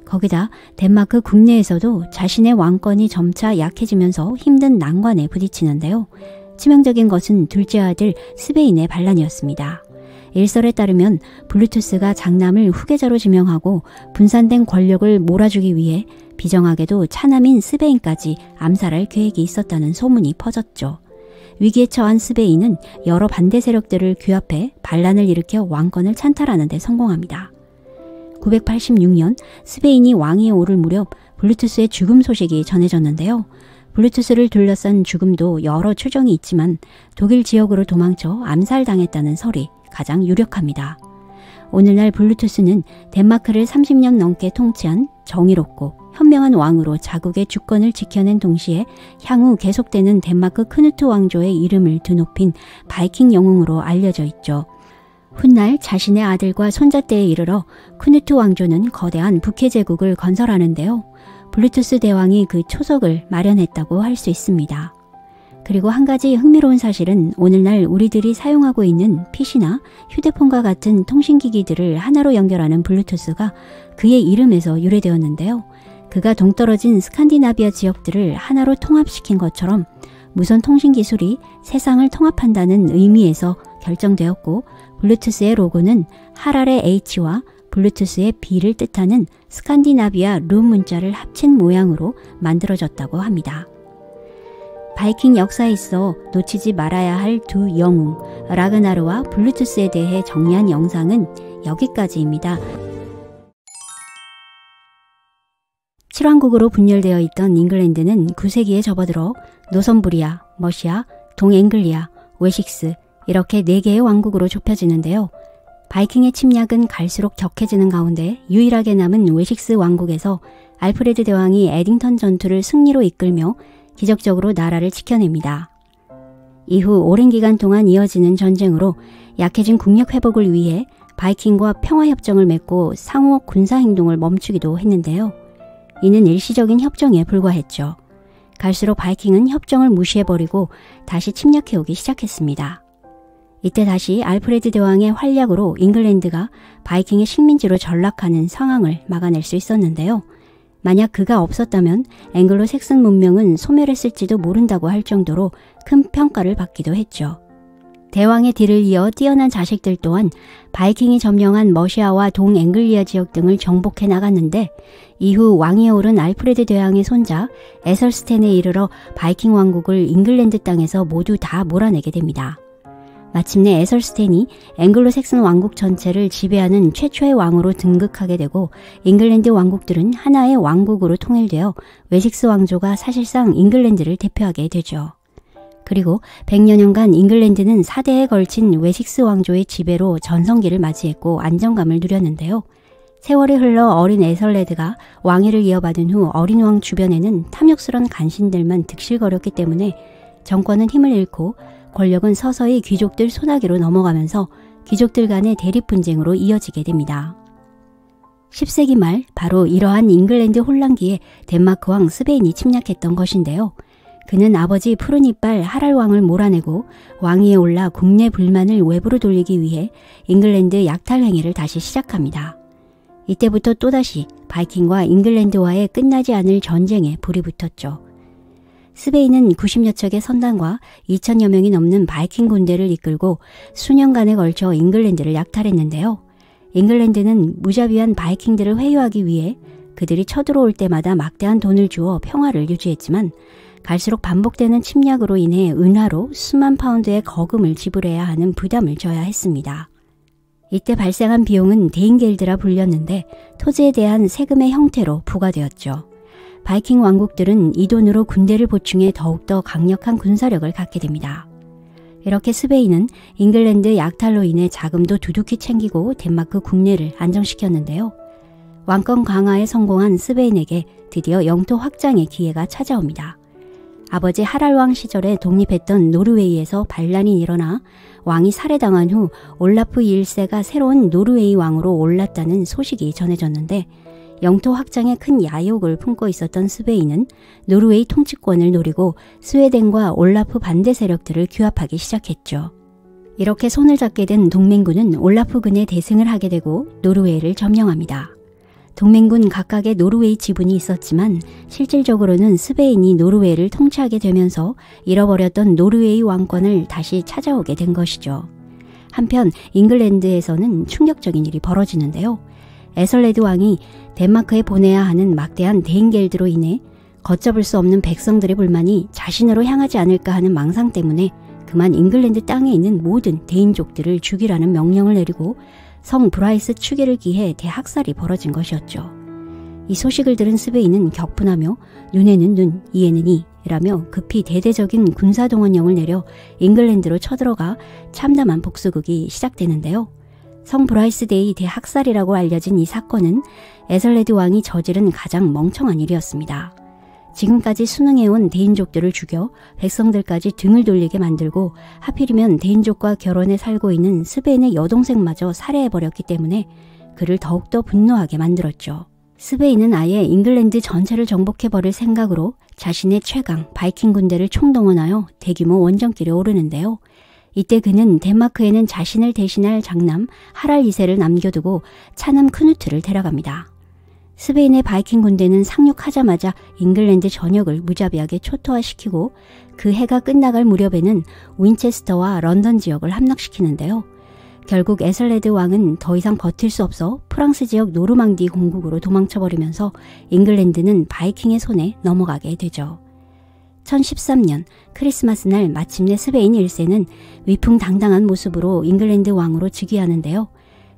A: 거기다 덴마크 국내에서도 자신의 왕권이 점차 약해지면서 힘든 난관에 부딪히는데요. 치명적인 것은 둘째 아들 스베인의 반란이었습니다. 일설에 따르면 블루투스가 장남을 후계자로 지명하고 분산된 권력을 몰아주기 위해 비정하게도 차남인 스베인까지 암살할 계획이 있었다는 소문이 퍼졌죠. 위기에 처한 스베인은 여러 반대 세력들을 규합해 반란을 일으켜 왕권을 찬탈하는 데 성공합니다. 986년 스베인이 왕위에 오를 무렵 블루투스의 죽음 소식이 전해졌는데요. 블루투스를 둘러싼 죽음도 여러 추정이 있지만 독일 지역으로 도망쳐 암살당했다는 설이 가장 유력합니다. 오늘날 블루투스는 덴마크를 30년 넘게 통치한 정의롭고 현명한 왕으로 자국의 주권을 지켜낸 동시에 향후 계속되는 덴마크 크누트 왕조의 이름을 드높인 바이킹 영웅으로 알려져 있죠. 훗날 자신의 아들과 손자 때에 이르러 크누트 왕조는 거대한 북해 제국을 건설하는데요. 블루투스 대왕이 그 초석을 마련했다고 할 수 있습니다. 그리고 한 가지 흥미로운 사실은 오늘날 우리들이 사용하고 있는 PC나 휴대폰과 같은 통신기기들을 하나로 연결하는 블루투스가 그의 이름에서 유래되었는데요. 그가 동떨어진 스칸디나비아 지역들을 하나로 통합시킨 것처럼 무선 통신 기술이 세상을 통합한다는 의미에서 결정되었고 블루투스의 로고는 하랄의 H와 블루투스의 B를 뜻하는 스칸디나비아 룬 문자를 합친 모양으로 만들어졌다고 합니다. 바이킹 역사에 있어 놓치지 말아야 할 두 영웅, 라그나르와 블루투스에 대해 정리한 영상은 여기까지입니다. 7왕국으로 분열되어 있던 잉글랜드는 9세기에 접어들어 노선부리아, 머시아, 동앵글리아, 웨식스, 이렇게 4개의 왕국으로 좁혀지는데요. 바이킹의 침략은 갈수록 격해지는 가운데 유일하게 남은 웨식스 왕국에서 알프레드 대왕이 에딩턴 전투를 승리로 이끌며 기적적으로 나라를 지켜냅니다. 이후 오랜 기간 동안 이어지는 전쟁으로 약해진 국력 회복을 위해 바이킹과 평화협정을 맺고 상호 군사행동을 멈추기도 했는데요. 이는 일시적인 협정에 불과했죠. 갈수록 바이킹은 협정을 무시해버리고 다시 침략해오기 시작했습니다. 이때 다시 알프레드 대왕의 활약으로 잉글랜드가 바이킹의 식민지로 전락하는 상황을 막아낼 수 있었는데요. 만약 그가 없었다면 앵글로 색슨 문명은 소멸했을지도 모른다고 할 정도로 큰 평가를 받기도 했죠. 대왕의 뒤를 이어 뛰어난 자식들 또한 바이킹이 점령한 머시아와 동앵글리아 지역 등을 정복해 나갔는데 이후 왕위에 오른 알프레드 대왕의 손자 에설스텐에 이르러 바이킹 왕국을 잉글랜드 땅에서 모두 다 몰아내게 됩니다. 마침내 에설스텐이 앵글로 색슨 왕국 전체를 지배하는 최초의 왕으로 등극하게 되고 잉글랜드 왕국들은 하나의 왕국으로 통일되어 웨식스 왕조가 사실상 잉글랜드를 대표하게 되죠. 그리고 100여 년간 잉글랜드는 4대에 걸친 웨식스 왕조의 지배로 전성기를 맞이했고 안정감을 누렸는데요. 세월이 흘러 어린 에설레드가 왕위를 이어받은 후 어린 왕 주변에는 탐욕스런 간신들만 득실거렸기 때문에 정권은 힘을 잃고 권력은 서서히 귀족들 손아귀로 넘어가면서 귀족들 간의 대립분쟁으로 이어지게 됩니다. 10세기 말 바로 이러한 잉글랜드 혼란기에 덴마크 왕 스베인이 침략했던 것인데요. 그는 아버지 푸른 이빨 하랄 왕을 몰아내고 왕위에 올라 국내 불만을 외부로 돌리기 위해 잉글랜드 약탈 행위를 다시 시작합니다. 이때부터 또다시 바이킹과 잉글랜드와의 끝나지 않을 전쟁에 불이 붙었죠. 스베인은 90여 척의 선단과 2천여 명이 넘는 바이킹 군대를 이끌고 수년간에 걸쳐 잉글랜드를 약탈했는데요. 잉글랜드는 무자비한 바이킹들을 회유하기 위해 그들이 쳐들어올 때마다 막대한 돈을 주어 평화를 유지했지만 갈수록 반복되는 침략으로 인해 은화로 수만 파운드의 거금을 지불해야 하는 부담을 져야 했습니다. 이때 발생한 비용은 데인겔드라 불렸는데 토지에 대한 세금의 형태로 부과되었죠. 바이킹 왕국들은 이 돈으로 군대를 보충해 더욱더 강력한 군사력을 갖게 됩니다. 이렇게 스베인은 잉글랜드 약탈로 인해 자금도 두둑히 챙기고 덴마크 국내를 안정시켰는데요. 왕권 강화에 성공한 스베인에게 드디어 영토 확장의 기회가 찾아옵니다. 아버지 하랄 왕 시절에 독립했던 노르웨이에서 반란이 일어나 왕이 살해당한 후 올라프 1세가 새로운 노르웨이 왕으로 올랐다는 소식이 전해졌는데 영토 확장에 큰 야욕을 품고 있었던 스베인은 노르웨이 통치권을 노리고 스웨덴과 올라프 반대 세력들을 규합하기 시작했죠. 이렇게 손을 잡게 된 동맹군은 올라프군에 대승을 하게 되고 노르웨이를 점령합니다. 동맹군 각각의 노르웨이 지분이 있었지만 실질적으로는 스베인이 노르웨이를 통치하게 되면서 잃어버렸던 노르웨이 왕권을 다시 찾아오게 된 것이죠. 한편 잉글랜드에서는 충격적인 일이 벌어지는데요. 에설레드 왕이 덴마크에 보내야 하는 막대한 데인겔드로 인해 걷잡을 수 없는 백성들의 불만이 자신으로 향하지 않을까 하는 망상 때문에 그만 잉글랜드 땅에 있는 모든 데인족들을 죽이라는 명령을 내리고 성 브라이스 추계를 기해 대학살이 벌어진 것이었죠. 이 소식을 들은 스베인은 격분하며 눈에는 눈, 이에는 이라며 급히 대대적인 군사동원령을 내려 잉글랜드로 쳐들어가 참담한 복수극이 시작되는데요. 성 브라이스 데이 대학살이라고 알려진 이 사건은 에설레드 왕이 저지른 가장 멍청한 일이었습니다. 지금까지 순응해온 데인족들을 죽여 백성들까지 등을 돌리게 만들고 하필이면 데인족과 결혼해 살고 있는 스베인의 여동생마저 살해해버렸기 때문에 그를 더욱더 분노하게 만들었죠. 스베인은 아예 잉글랜드 전체를 정복해버릴 생각으로 자신의 최강 바이킹 군대를 총동원하여 대규모 원정길에 오르는데요. 이때 그는 덴마크에는 자신을 대신할 장남 하랄 2세를 남겨두고 차남 크누트를 데려갑니다. 스베인의 바이킹 군대는 상륙하자마자 잉글랜드 전역을 무자비하게 초토화시키고 그 해가 끝나갈 무렵에는 윈체스터와 런던 지역을 함락시키는데요. 결국 에설레드 왕은 더 이상 버틸 수 없어 프랑스 지역 노르망디 공국으로 도망쳐버리면서 잉글랜드는 바이킹의 손에 넘어가게 되죠. 1013년 크리스마스 날 마침내 스베인 1세는 위풍당당한 모습으로 잉글랜드 왕으로 즉위하는데요.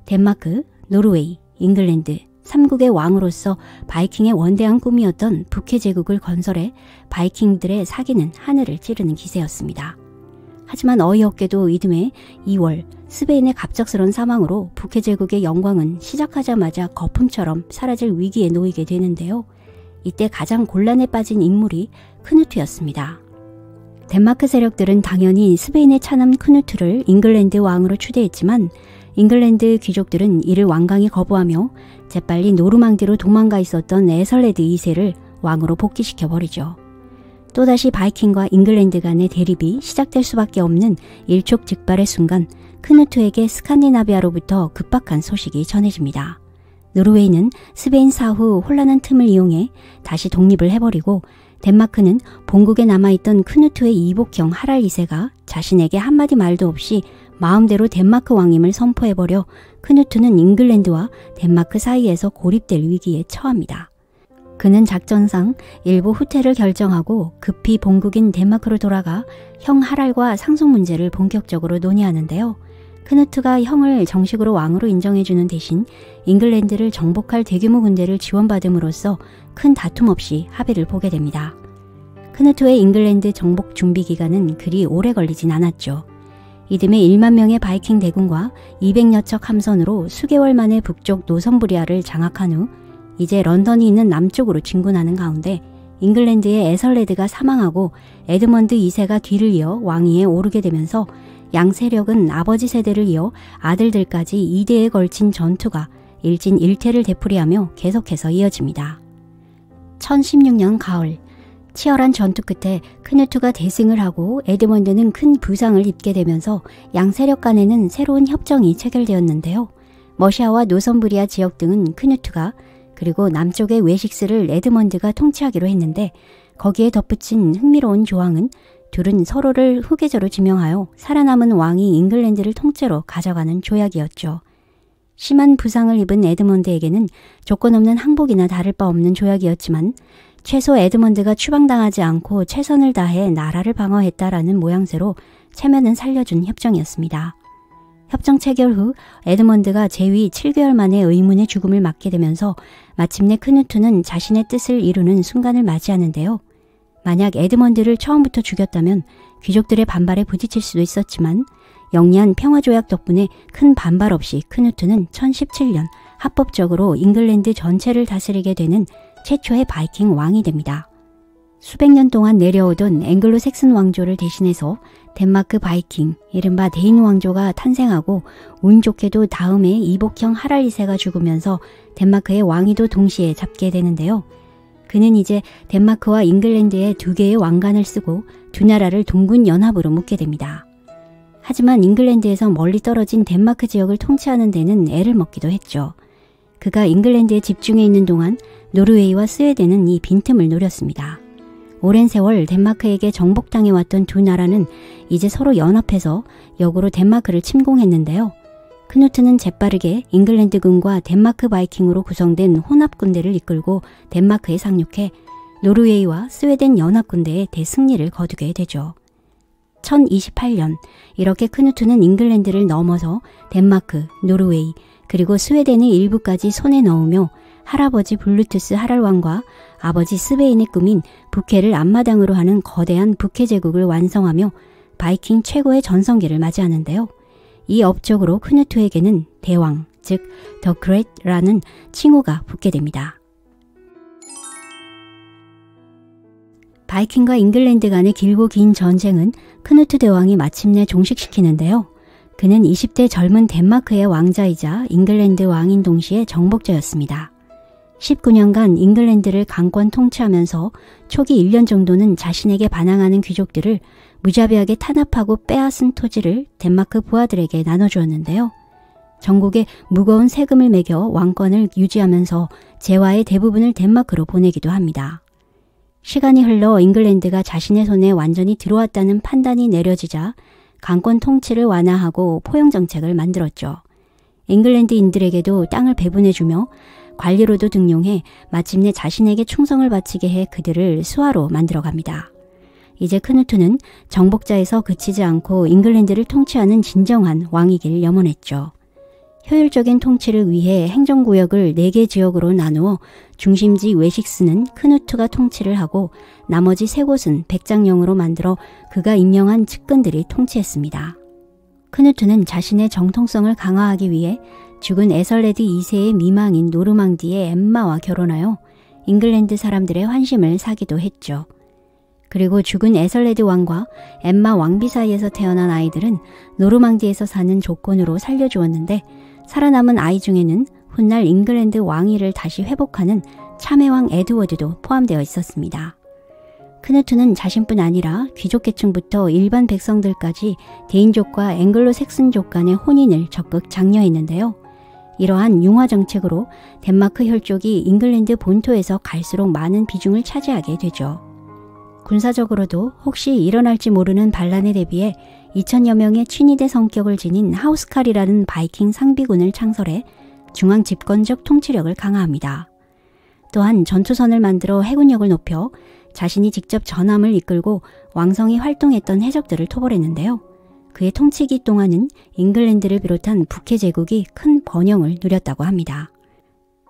A: 덴마크, 노르웨이, 잉글랜드 3국의 왕으로서 바이킹의 원대한 꿈이었던 북해 제국을 건설해 바이킹들의 사기는 하늘을 찌르는 기세였습니다. 하지만 어이없게도 이듬해 2월 스베인의 갑작스런 사망으로 북해 제국의 영광은 시작하자마자 거품처럼 사라질 위기에 놓이게 되는데요. 이때 가장 곤란에 빠진 인물이 크누트였습니다. 덴마크 세력들은 당연히 스베인의 차남 크누트를 잉글랜드 왕으로 추대했지만 잉글랜드 귀족들은 이를 완강히 거부하며 재빨리 노르망디로 도망가 있었던 에설레드 2세를 왕으로 복귀시켜버리죠. 또다시 바이킹과 잉글랜드 간의 대립이 시작될 수밖에 없는 일촉즉발의 순간 크누트에게 스칸디나비아로부터 급박한 소식이 전해집니다. 노르웨이는 스베인 사후 혼란한 틈을 이용해 다시 독립을 해버리고 덴마크는 본국에 남아있던 크누트의 이복형 하랄 2세가 자신에게 한마디 말도 없이 마음대로 덴마크 왕임을 선포해버려 크누트는 잉글랜드와 덴마크 사이에서 고립될 위기에 처합니다. 그는 작전상 일부 후퇴를 결정하고 급히 본국인 덴마크로 돌아가 형 하랄과 상속 문제를 본격적으로 논의하는데요. 크누트가 형을 정식으로 왕으로 인정해주는 대신 잉글랜드를 정복할 대규모 군대를 지원받음으로써 큰 다툼 없이 합의를 보게 됩니다. 크누트의 잉글랜드 정복 준비 기간은 그리 오래 걸리진 않았죠. 이듬해 1만 명의 바이킹 대군과 200여 척 함선으로 수개월 만에 북쪽 노선부리아를 장악한 후 이제 런던이 있는 남쪽으로 진군하는 가운데 잉글랜드의 에설레드가 사망하고 에드먼드 2세가 뒤를 이어 왕위에 오르게 되면서 양 세력은 아버지 세대를 이어 아들들까지 2대에 걸친 전투가 일진일퇴를 되풀이하며 계속해서 이어집니다. 1016년 가을, 치열한 전투 끝에 크누트가 대승을 하고 에드먼드는 큰 부상을 입게 되면서 양 세력 간에는 새로운 협정이 체결되었는데요. 머시아와 노선부리아 지역 등은 크누트가 그리고 남쪽의 웨식스를 에드먼드가 통치하기로 했는데 거기에 덧붙인 흥미로운 조항은 둘은 서로를 후계자로 지명하여 살아남은 왕이 잉글랜드를 통째로 가져가는 조약이었죠. 심한 부상을 입은 에드먼드에게는 조건 없는 항복이나 다를 바 없는 조약이었지만 최소 에드먼드가 추방당하지 않고 최선을 다해 나라를 방어했다라는 모양새로 체면은 살려준 협정이었습니다. 협정 체결 후 에드먼드가 재위 7개월 만에 의문의 죽음을 맞게 되면서 마침내 크누트는 자신의 뜻을 이루는 순간을 맞이하는데요. 만약 에드먼드를 처음부터 죽였다면 귀족들의 반발에 부딪힐 수도 있었지만 영리한 평화조약 덕분에 큰 반발 없이 크누트는 1017년 합법적으로 잉글랜드 전체를 다스리게 되는 최초의 바이킹 왕이 됩니다. 수백 년 동안 내려오던 앵글로 색슨 왕조를 대신해서 덴마크 바이킹, 이른바 데인 왕조가 탄생하고 운 좋게도 다음에 이복형 하랄 2세가 죽으면서 덴마크의 왕위도 동시에 잡게 되는데요. 그는 이제 덴마크와 잉글랜드의 두 개의 왕관을 쓰고 두 나라를 동군 연합으로 묶게 됩니다. 하지만 잉글랜드에서 멀리 떨어진 덴마크 지역을 통치하는 데는 애를 먹기도 했죠. 그가 잉글랜드에 집중해 있는 동안 노르웨이와 스웨덴은 이 빈틈을 노렸습니다. 오랜 세월 덴마크에게 정복당해왔던 두 나라는 이제 서로 연합해서 역으로 덴마크를 침공했는데요. 크누트는 재빠르게 잉글랜드군과 덴마크 바이킹으로 구성된 혼합군대를 이끌고 덴마크에 상륙해 노르웨이와 스웨덴 연합군대의 대승리를 거두게 되죠. 1028년 이렇게 크누트는 잉글랜드를 넘어서 덴마크, 노르웨이, 그리고 스웨덴의 일부까지 손에 넣으며 할아버지 블루투스 하랄 왕과 아버지 스베인의 꿈인 북해를 앞마당으로 하는 거대한 북해 제국을 완성하며 바이킹 최고의 전성기를 맞이하는데요. 이 업적으로 크누트에게는 대왕, 즉 더 그레이트라는 칭호가 붙게 됩니다. 바이킹과 잉글랜드 간의 길고 긴 전쟁은 크누트 대왕이 마침내 종식시키는데요. 그는 20대 젊은 덴마크의 왕자이자 잉글랜드 왕인 동시에 정복자였습니다. 19년간 잉글랜드를 강권 통치하면서 초기 1년 정도는 자신에게 반항하는 귀족들을 무자비하게 탄압하고 빼앗은 토지를 덴마크 부하들에게 나눠주었는데요. 전국에 무거운 세금을 매겨 왕권을 유지하면서 재화의 대부분을 덴마크로 보내기도 합니다. 시간이 흘러 잉글랜드가 자신의 손에 완전히 들어왔다는 판단이 내려지자 강권 통치를 완화하고 포용 정책을 만들었죠. 잉글랜드인들에게도 땅을 배분해주며 관리로도 등용해 마침내 자신에게 충성을 바치게 해 그들을 수하로 만들어갑니다. 이제 크누트는 정복자에서 그치지 않고 잉글랜드를 통치하는 진정한 왕이길 염원했죠. 효율적인 통치를 위해 행정구역을 4개 지역으로 나누어 중심지 웨식스는 크누트가 통치를 하고 나머지 3곳은 백장령으로 만들어 그가 임명한 측근들이 통치했습니다. 크누트는 자신의 정통성을 강화하기 위해 죽은 에설레드 2세의 미망인 노르망디의 엠마와 결혼하여 잉글랜드 사람들의 환심을 사기도 했죠. 그리고 죽은 에설레드 왕과 엠마 왕비 사이에서 태어난 아이들은 노르망디에서 사는 조건으로 살려주었는데 살아남은 아이 중에는 훗날 잉글랜드 왕위를 다시 회복하는 참외왕 에드워드도 포함되어 있었습니다. 크누트는 자신뿐 아니라 귀족계층부터 일반 백성들까지 대인족과 앵글로 색슨족 간의 혼인을 적극 장려했는데요. 이러한 융화 정책으로 덴마크 혈족이 잉글랜드 본토에서 갈수록 많은 비중을 차지하게 되죠. 군사적으로도 혹시 일어날지 모르는 반란에 대비해 2000여 명의 취니대 성격을 지닌 하우스칼이라는 바이킹 상비군을 창설해 중앙 집권적 통치력을 강화합니다. 또한 전투선을 만들어 해군력을 높여 자신이 직접 전함을 이끌고 왕성히 활동했던 해적들을 토벌했는데요. 그의 통치기 동안은 잉글랜드를 비롯한 북해 제국이 큰 번영을 누렸다고 합니다.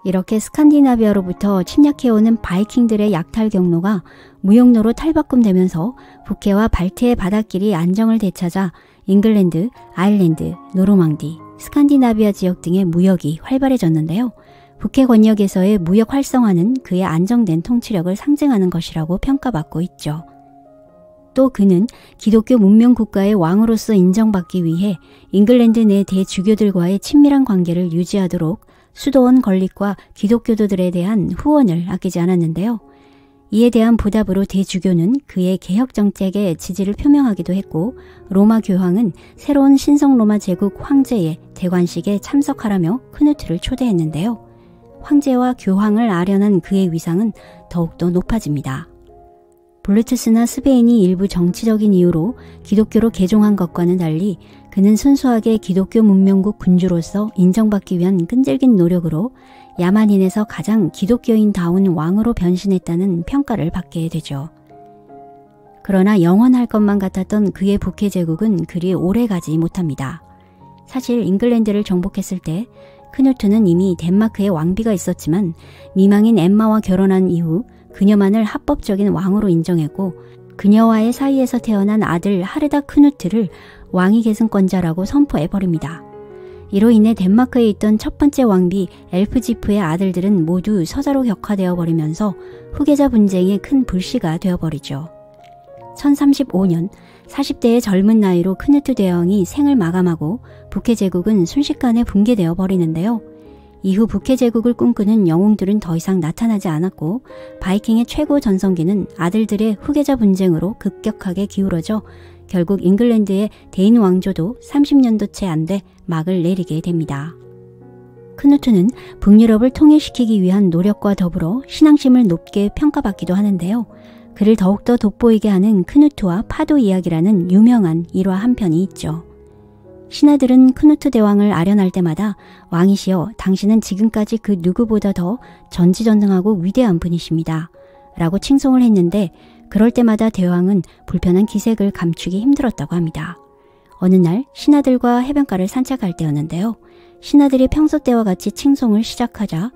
A: 이렇게 스칸디나비아로부터 침략해오는 바이킹들의 약탈 경로가 무역로로 탈바꿈되면서 북해와 발트해 바닷길이 안정을 되찾아 잉글랜드, 아일랜드, 노르망디, 스칸디나비아 지역 등의 무역이 활발해졌는데요. 북해 권역에서의 무역 활성화는 그의 안정된 통치력을 상징하는 것이라고 평가받고 있죠. 또 그는 기독교 문명 국가의 왕으로서 인정받기 위해 잉글랜드 내 대주교들과의 친밀한 관계를 유지하도록 수도원 건립과 기독교도들에 대한 후원을 아끼지 않았는데요. 이에 대한 보답으로 대주교는 그의 개혁 정책에 지지를 표명하기도 했고 로마 교황은 새로운 신성 로마 제국 황제의 대관식에 참석하라며 크누트를 초대했는데요. 황제와 교황을 아련한 그의 위상은 더욱더 높아집니다. 블루투스나 스베인이 일부 정치적인 이유로 기독교로 개종한 것과는 달리 그는 순수하게 기독교 문명국 군주로서 인정받기 위한 끈질긴 노력으로 야만인에서 가장 기독교인다운 왕으로 변신했다는 평가를 받게 되죠. 그러나 영원할 것만 같았던 그의 북해 제국은 그리 오래가지 못합니다. 사실 잉글랜드를 정복했을 때 크누트는 이미 덴마크에 왕비가 있었지만 미망인 엠마와 결혼한 이후 그녀만을 합법적인 왕으로 인정했고 그녀와의 사이에서 태어난 아들 하르다 크누트를 왕위 계승권자라고 선포해버립니다. 이로 인해 덴마크에 있던 첫 번째 왕비 엘프지프의 아들들은 모두 서자로 격화되어 버리면서 후계자 분쟁에 큰 불씨가 되어버리죠. 1035년 40대의 젊은 나이로 크누트 대왕이 생을 마감하고 북해 제국은 순식간에 붕괴되어 버리는데요. 이후 북해 제국을 꿈꾸는 영웅들은 더 이상 나타나지 않았고 바이킹의 최고 전성기는 아들들의 후계자 분쟁으로 급격하게 기울어져 결국 잉글랜드의 대인 왕조도 30년도 채 안 돼 막을 내리게 됩니다. 크누트는 북유럽을 통일시키기 위한 노력과 더불어 신앙심을 높게 평가받기도 하는데요. 그를 더욱더 돋보이게 하는 크누트와 파도 이야기라는 유명한 일화 한 편이 있죠. 신하들은 크누트 대왕을 아련할 때마다 왕이시여 당신은 지금까지 그 누구보다 더 전지전능하고 위대한 분이십니다. 라고 칭송을 했는데 그럴 때마다 대왕은 불편한 기색을 감추기 힘들었다고 합니다. 어느 날 신하들과 해변가를 산책할 때였는데요. 신하들이 평소 때와 같이 칭송을 시작하자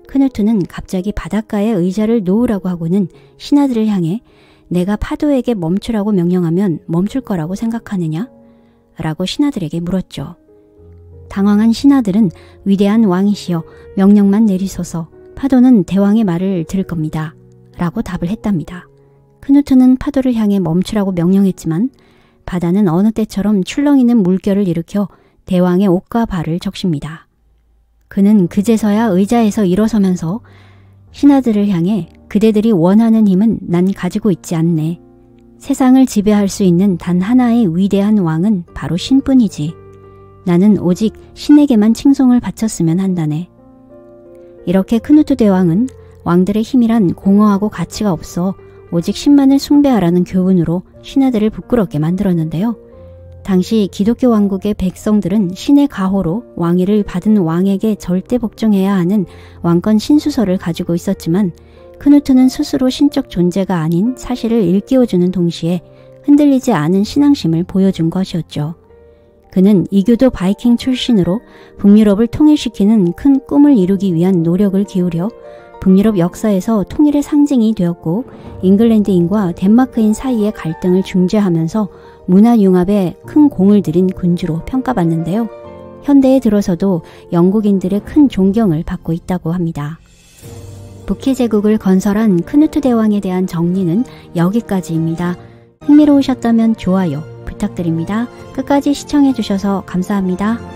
A: 크누트는 갑자기 바닷가에 의자를 놓으라고 하고는 신하들을 향해 내가 파도에게 멈추라고 명령하면 멈출 거라고 생각하느냐? 라고 신하들에게 물었죠. 당황한 신하들은 위대한 왕이시여 명령만 내리소서 파도는 대왕의 말을 들을 겁니다. 라고 답을 했답니다. 크누트는 파도를 향해 멈추라고 명령했지만 바다는 어느 때처럼 출렁이는 물결을 일으켜 대왕의 옷과 발을 적십니다. 그는 그제서야 의자에서 일어서면서 신하들을 향해 그대들이 원하는 힘은 난 가지고 있지 않네. 세상을 지배할 수 있는 단 하나의 위대한 왕은 바로 신뿐이지. 나는 오직 신에게만 칭송을 바쳤으면 한다네. 이렇게 크누트 대왕은 왕들의 힘이란 공허하고 가치가 없어 오직 신만을 숭배하라는 교훈으로 신하들을 부끄럽게 만들었는데요. 당시 기독교 왕국의 백성들은 신의 가호로 왕위를 받은 왕에게 절대 복종해야 하는 왕권 신수설을 가지고 있었지만 크누트는 스스로 신적 존재가 아닌 사실을 일깨워주는 동시에 흔들리지 않은 신앙심을 보여준 것이었죠. 그는 이교도 바이킹 출신으로 북유럽을 통일시키는 큰 꿈을 이루기 위한 노력을 기울여 북유럽 역사에서 통일의 상징이 되었고 잉글랜드인과 덴마크인 사이의 갈등을 중재하면서 문화융합에 큰 공을 들인 군주로 평가받는데요. 현대에 들어서도 영국인들의 큰 존경을 받고 있다고 합니다. 북해 제국을 건설한 크누트 대왕에 대한 정리는 여기까지입니다. 흥미로우셨다면 좋아요 부탁드립니다. 끝까지 시청해주셔서 감사합니다.